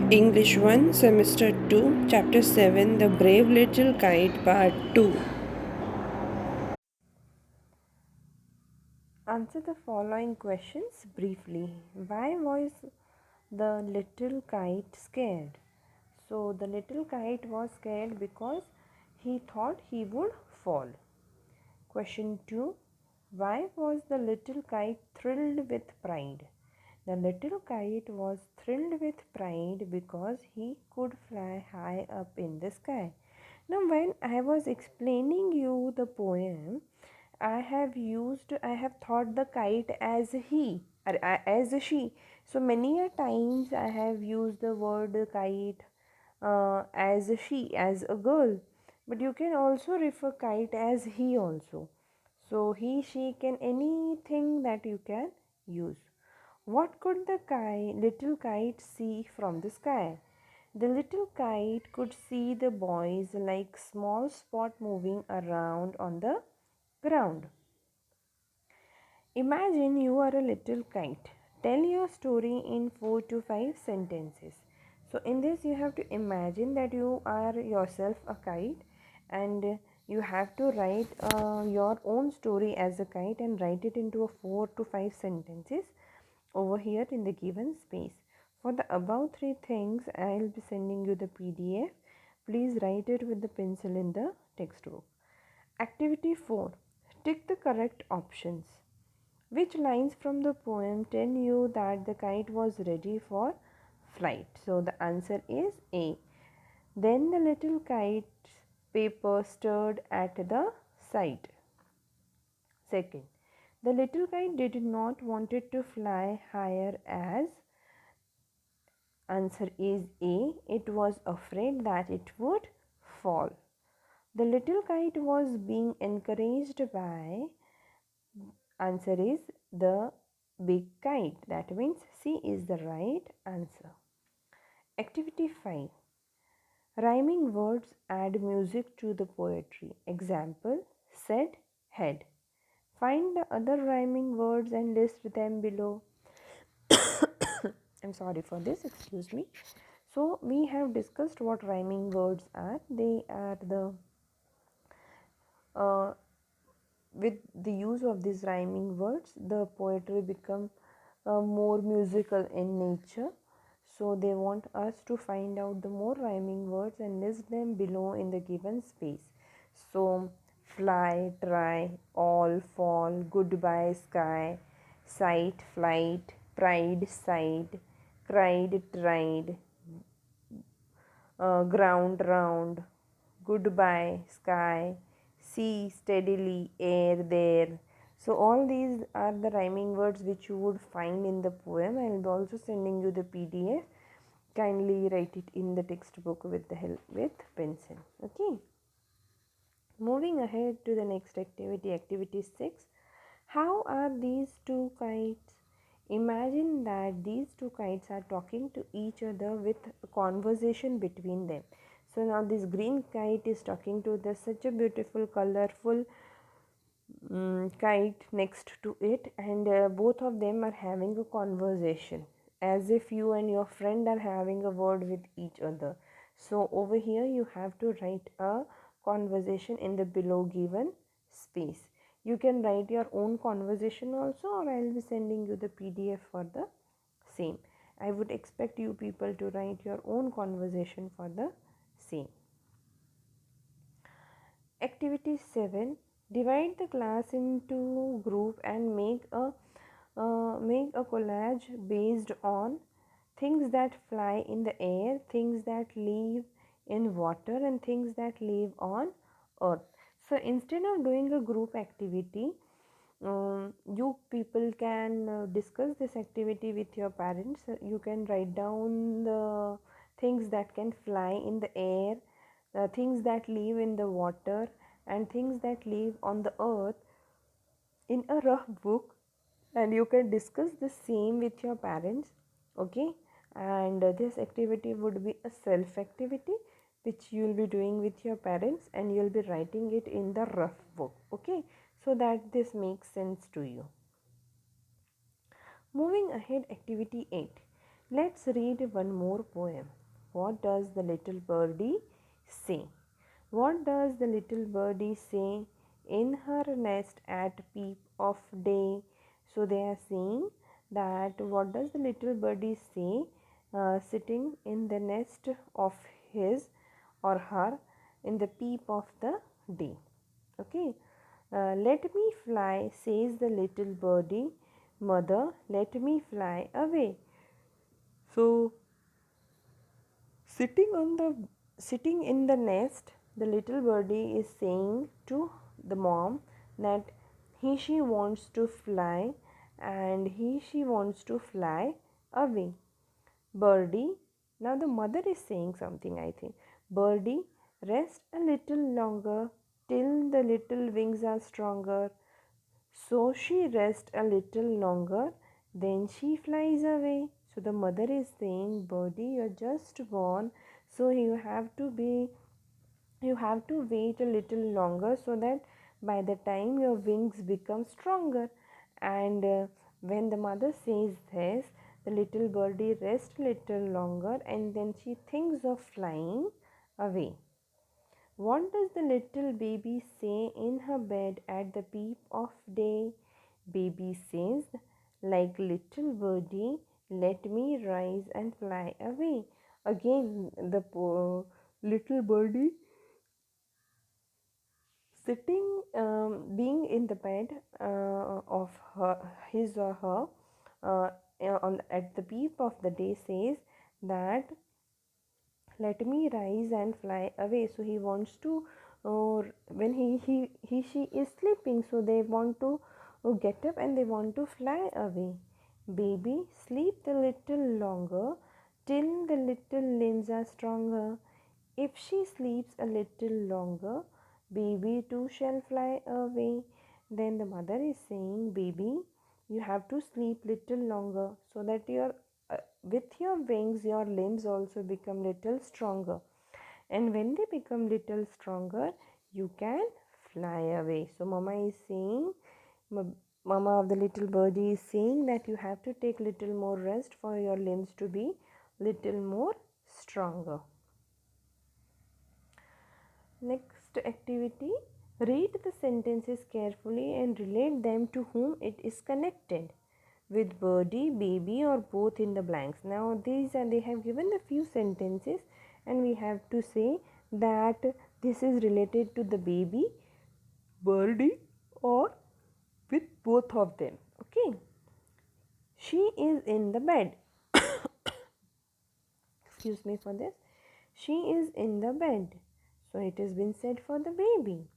English 1, Semester 2, Chapter 7, The Brave Little Kite, Part 2. Answer the following questions briefly. Why was the little kite scared? So, the little kite was scared because he thought he would fall. Question 2. Why was the little kite thrilled with pride? The little kite was thrilled with pride because he could fly high up in the sky. Now, when I was explaining you the poem, I have thought the kite as he or as a she. So many a times I have used the word kite as a she, as a girl. But you can also refer kite as he also. So he, she can anything that you can use. What could the little kite see from the sky? The little kite could see the boys like small spot moving around on the ground. Imagine you are a little kite. Tell your story in 4 to 5 sentences. So, in this, you have to imagine that you are yourself a kite and you have to write your own story as a kite and write it into a 4 to 5 sentences over here in the given space. For the above three things, I will be sending you the PDF. Please write it with the pencil in the textbook. Activity 4. Tick the correct options. Which lines from the poem tell you that the kite was ready for flight? So the answer is A. Then the little kite's paper stirred at the sight. Second, the little kite did not wanted to fly higher as answer is A. It was afraid that it would fall. The little kite was being encouraged by answer is the big kite. That means C is the right answer. Activity 5. Rhyming words add music to the poetry. Example, said, head. Find the other rhyming words and list them below. I'm sorry for this, excuse me. So, we have discussed what rhyming words are. They are the uh, with the use of these rhyming words, the poetry become more musical in nature. So they want us to find out the more rhyming words and list them below in the given space. So fly, try, all, fall, goodbye, sky, sight, flight, pride, side, cried, tried, ground, round, goodbye, sky, see, steadily, air, there. So all these are the rhyming words which you would find in the poem. I will be also sending you the PDF. Kindly write it in the textbook with the help with pencil. Okay. Moving ahead to the next activity, activity 6. How are these two kites? Imagine that these two kites are talking to each other with a conversation between them. So now this green kite is talking to the such a beautiful, colorful kite next to it, and both of them are having a conversation as if you and your friend are having a word with each other. So over here you have to write a conversation in the below given space. You can write your own conversation also, or I will be sending you the PDF for the same. I would expect you people to write your own conversation for the same. Activity 7. Divide the class into group and make a collage based on things that fly in the air, things that live in water, and things that live on earth. So instead of doing a group activity, you people can discuss this activity with your parents. You can write down the things that can fly in the air, things that live in the water, and things that live on the earth in a rough book, and you can discuss the same with your parents. Okay, and this activity would be a self activity which you will be doing with your parents, and you will be writing it in the rough book. Okay, so that this makes sense to you. Moving ahead, activity 8. Let's read one more poem. What does the little birdie say? What does the little birdie say in her nest at peep of day? So they are saying that what does the little birdie say sitting in the nest of his or her in the peep of the day. Okay. Let me fly, says the little birdie. Mother, let me fly away. So sitting in the nest, the little birdie is saying to the mom that she wants to fly and she wants to fly away. Birdie, now the mother is saying something, I think. Birdie, rest a little longer till the little wings are stronger. So she rests a little longer, then she flies away. So the mother is saying, Birdie, you're just born, so you have to wait a little longer so that by the time your wings become stronger. And when the mother says this, the little birdie rests a little longer and then she thinks of flying away. What does the little baby say in her bed at the peep of day? Baby says, like little birdie, let me rise and fly away. Again, the little birdie sitting, being in the bed of his or her at the peep of the day says that let me rise and fly away. So he wants to when she is sleeping, so they want to get up and they want to fly away. Baby, sleep a little longer till the little limbs are stronger. If she sleeps a little longer, baby too shall fly away. Then the mother is saying, baby, you have to sleep little longer so that your with your wings your limbs also become little stronger, and when they become little stronger you can fly away. So mama is saying, mama of the little birdie is saying that you have to take little more rest for your limbs to be little more stronger. Next activity, read the sentences carefully and relate them to whom it is connected, with birdie, baby, or both in the blanks. Now they have given a few sentences and we have to say that this is related to the baby, birdie, or with both of them. Okay. She is in the bed. Excuse me for this. She is in the bed. So it has been said for the baby.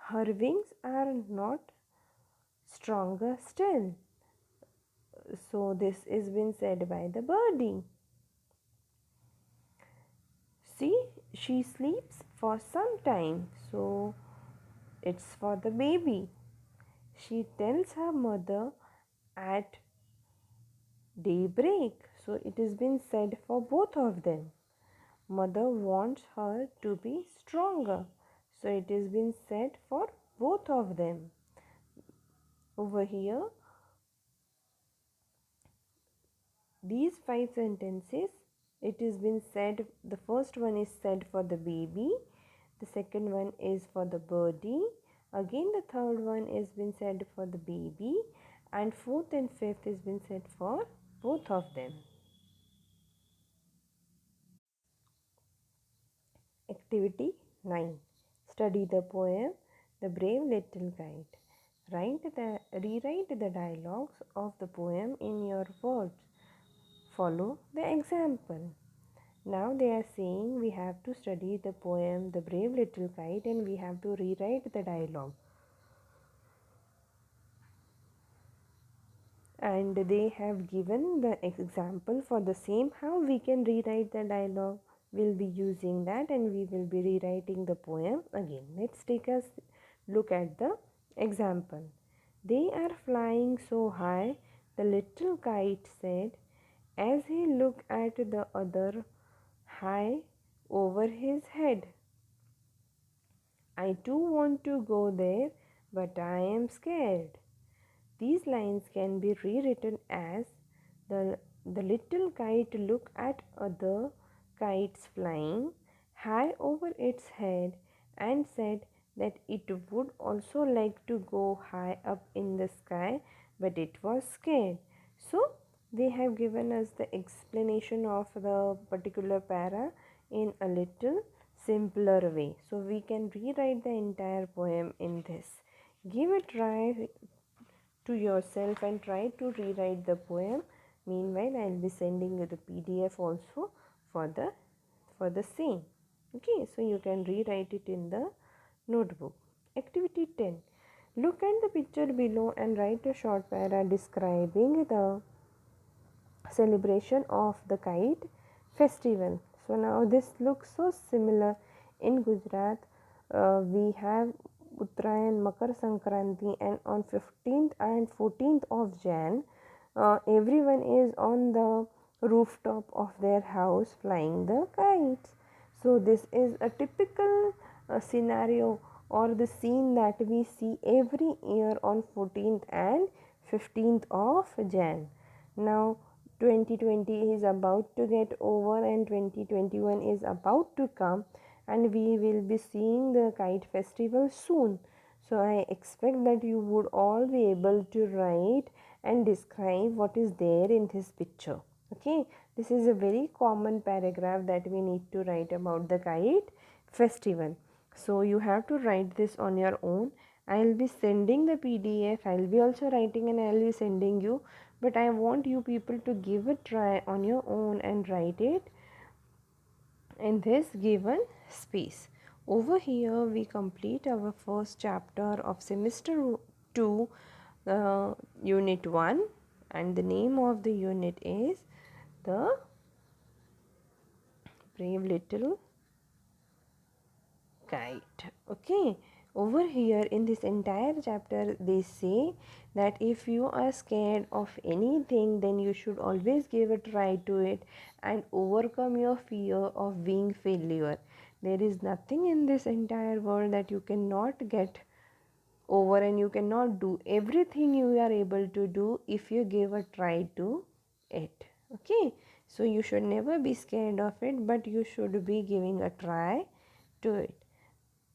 Her wings are not stronger still. So this is been said by the birdie. See, she sleeps for some time. So it's for the baby. She tells her mother at daybreak. So it has been said for both of them. Mother wants her to be stronger. So it has been said for both of them. Over here, these 5 sentences, it has been said, the first one is said for the baby, the second one is for the birdie, again the third one is been said for the baby, and fourth and fifth is been said for both of them. Activity 9. Study the poem The Brave Little Kite. Rewrite the dialogues of the poem in your words. Follow the example. Now they are saying we have to study the poem The Brave Little Kite and we have to rewrite the dialogue. And they have given the example for the same how we can rewrite the dialogue. We'll be using that and we will be rewriting the poem again. Let's take a look at the example. They are flying so high, the little kite said, as he looked at the other high over his head. I too want to go there, but I am scared. These lines can be rewritten as the The little kite looked at other kites flying high over its head and said that it would also like to go high up in the sky, but it was scared. So they have given us the explanation of the particular para in a little simpler way. So we can rewrite the entire poem in this. Give a try to yourself and try to rewrite the poem. Meanwhile, I will be sending you the PDF also for the same. Okay, so you can rewrite it in the notebook. Activity 10. Look at the picture below and write a short para describing the celebration of the kite festival. So now this looks so similar in Gujarat. We have Uttarayan, Makar Sankranti, and on 15th and 14th of Jan, everyone is on the rooftop of their house flying the kites. So this is a typical scenario or the scene that we see every year on 14th and 15th of Jan. Now 2020 is about to get over and 2021 is about to come, and we will be seeing the kite festival soon. So I expect that you would all be able to write and describe what is there in this picture. Okay, this is a very common paragraph that we need to write about the kite festival. So you have to write this on your own. I will be sending the PDF. I will be also writing and I will be sending you. But I want you people to give a try on your own and write it in this given space. Over here we complete our first chapter of semester 2, unit 1, and the name of the unit is the brave little kite. Okay, over here in this entire chapter they say that if you are scared of anything, then you should always give a try to it and overcome your fear of being failure. There is nothing in this entire world that you cannot get over, and you cannot do everything you are able to do if you give a try to it. Okay, so you should never be scared of it, but you should be giving a try to it.